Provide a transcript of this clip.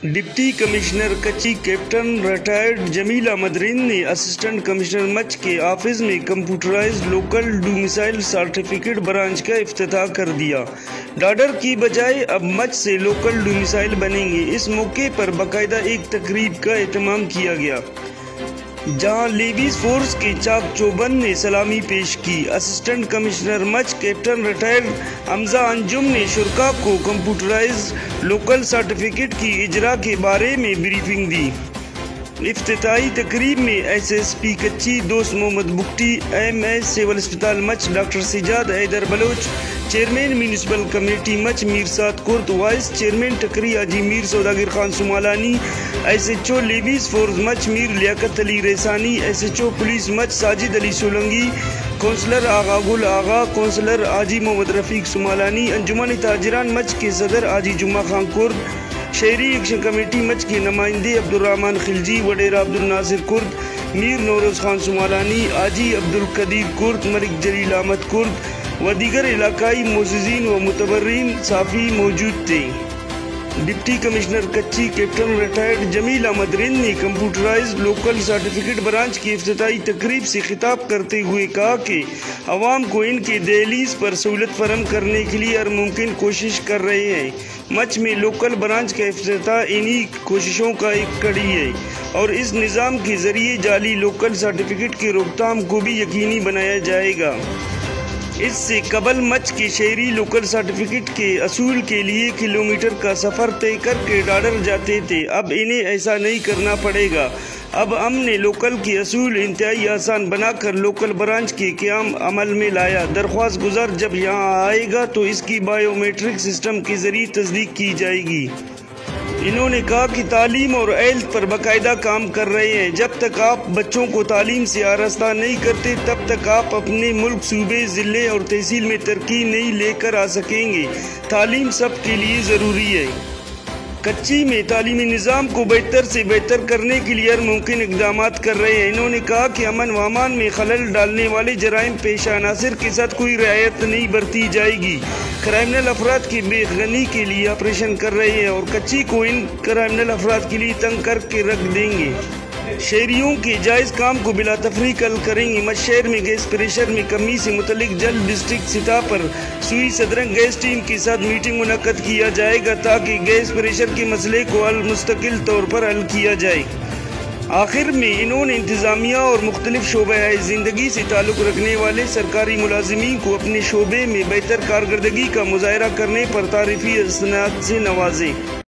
Deputy commissioner Kachhi captain retired Jamil Ahmed Rind نے assistant commissioner Mach کے office میں computerised local domicile certificate branch کا افتتاح کر دیا۔ ڈاڈر کی بجائے اب مچ سے لوکل ڈومیسائل بنیں گے۔ اس موقع پر باقاعدہ ایک تقریب کا اہتمام کیا گیا جہاں لیویز فورس کے چاک چوبند نے سلامی پیش کی۔ اسسٹنٹ کمشنر مچ کیپٹن ریٹائرڈ حمزہ انجم نے شرکاء کو کمپیوٹرائزڈ لوکل سرٹیفکیٹ کی اجرا کے بارے میں بریفنگ دی۔ افتتاحی تقریب میں S S P Kachhi Dost Muhammad Bugti, M S civil اسپتال Mach doctor Sajjad Haider Baloch, chairman municipal committee Mach Mir Saad Kurd, vice chairman Tikri Haji Mir Saudagar Khan Samalani, S H O Levies force Mach Mir Liaquat Ali Raisani, S H O police Mach Sajid Ali Solangi, councillor Agha Gul Agha, councillor Haji Muhammad رفیق سمالانی، انجمن تاجران مچ کے صدر حاجی جمعہ خان کرد، شہری ایکشن کمیٹی مچ کے نمائندے عبدالرحمن خلجی، وڈیرہ عبدالناصر کرد، میر نوروز خان سمالانی، حاجی عبدالقدیر کرد، ملک جلیل احمد کرد و دیگر علاقائی معززین و متبرعین صافی موجود تھے۔ Deputy commissioner Kachhi captain retired Jamil Ahmed Rind نے کمپیوٹرائزڈ لوکل سرٹیفکیٹ برانچ کی افتتاحی تقریب سے خطاب کرتے ہوئے کہا کہ عوام کو ان کے دہلیز پر سہولت فراہم کرنے کے لیے ہر ممکن کوشش کر رہے ہیں۔ مچ میں لوکل برانچ کا افتتاح انہی کوششوں کا ایک کڑی ہے اور اس نظام کے ذریعے جعلی لوکل سرٹیفکیٹ کی روک تھام کو بھی یقینی بنایا جائے گا۔ اس سے قبل مچ کے شہری لوکل سرٹیفکیٹ کے حصول کے لیے کلومیٹر کا سفر طے کر کے ڈاڈر جاتے تھے، اب انہیں ایسا نہیں کرنا پڑے گا۔ اب ہم نے لوکل کے حصول انتہائی آسان بنا کر لوکل برانچ کے قیام عمل میں لایا۔ درخواست گزار جب یہاں آئے گا تو اس کی بائیو میٹرک سسٹم کے ذریعے تصدیق کی جائے گی۔ انہوں نے کہا کہ تعلیم اور ہیلتھ پر باقاعدہ کام کر رہے ہیں۔ جب تک آپ بچوں کو تعلیم سے آراستہ نہیں کرتے تب تک آپ اپنے ملک، صوبے، ضلع اور تحصیل میں ترقی نہیں لے کر آ سکیں گے۔ تعلیم سب کے لیے ضروری ہے۔ کچی میں تعلیمی نظام کو بہتر سے بہتر کرنے کے لیے ہر ممکن اقدامات کر رہے ہیں۔ انہوں نے کہا کہ امن و امان میں خلل ڈالنے والے جرائم پیشہ عناصر کے ساتھ کوئی رعایت نہیں برتی جائے گی۔ کرائمنل افراد کی بے غنی کے لیے آپریشن کر رہے ہیں اور کچی کو ان کرائمنل افراد کے لیے تنگ کر کے رکھ دیں گے۔ شہریوں کے جائز کام کو بلا تفریق حل کریں گے۔ مچ شہر میں گیس پریشر میں کمی سے متعلق جلد ڈسٹرکٹ سطح پر سوئی صدرنگ گیس ٹیم کے ساتھ میٹنگ منعقد کیا جائے گا تاکہ گیس پریشر کے مسئلے کو مستقل طور پر حل کیا جائے۔ آخر میں انہوں نے انتظامیہ اور مختلف شعبہ زندگی سے تعلق رکھنے والے سرکاری ملازمین کو اپنے شعبے میں بہتر کارکردگی کا مظاہرہ کرنے پر تعریفی اسناد سے نوازے۔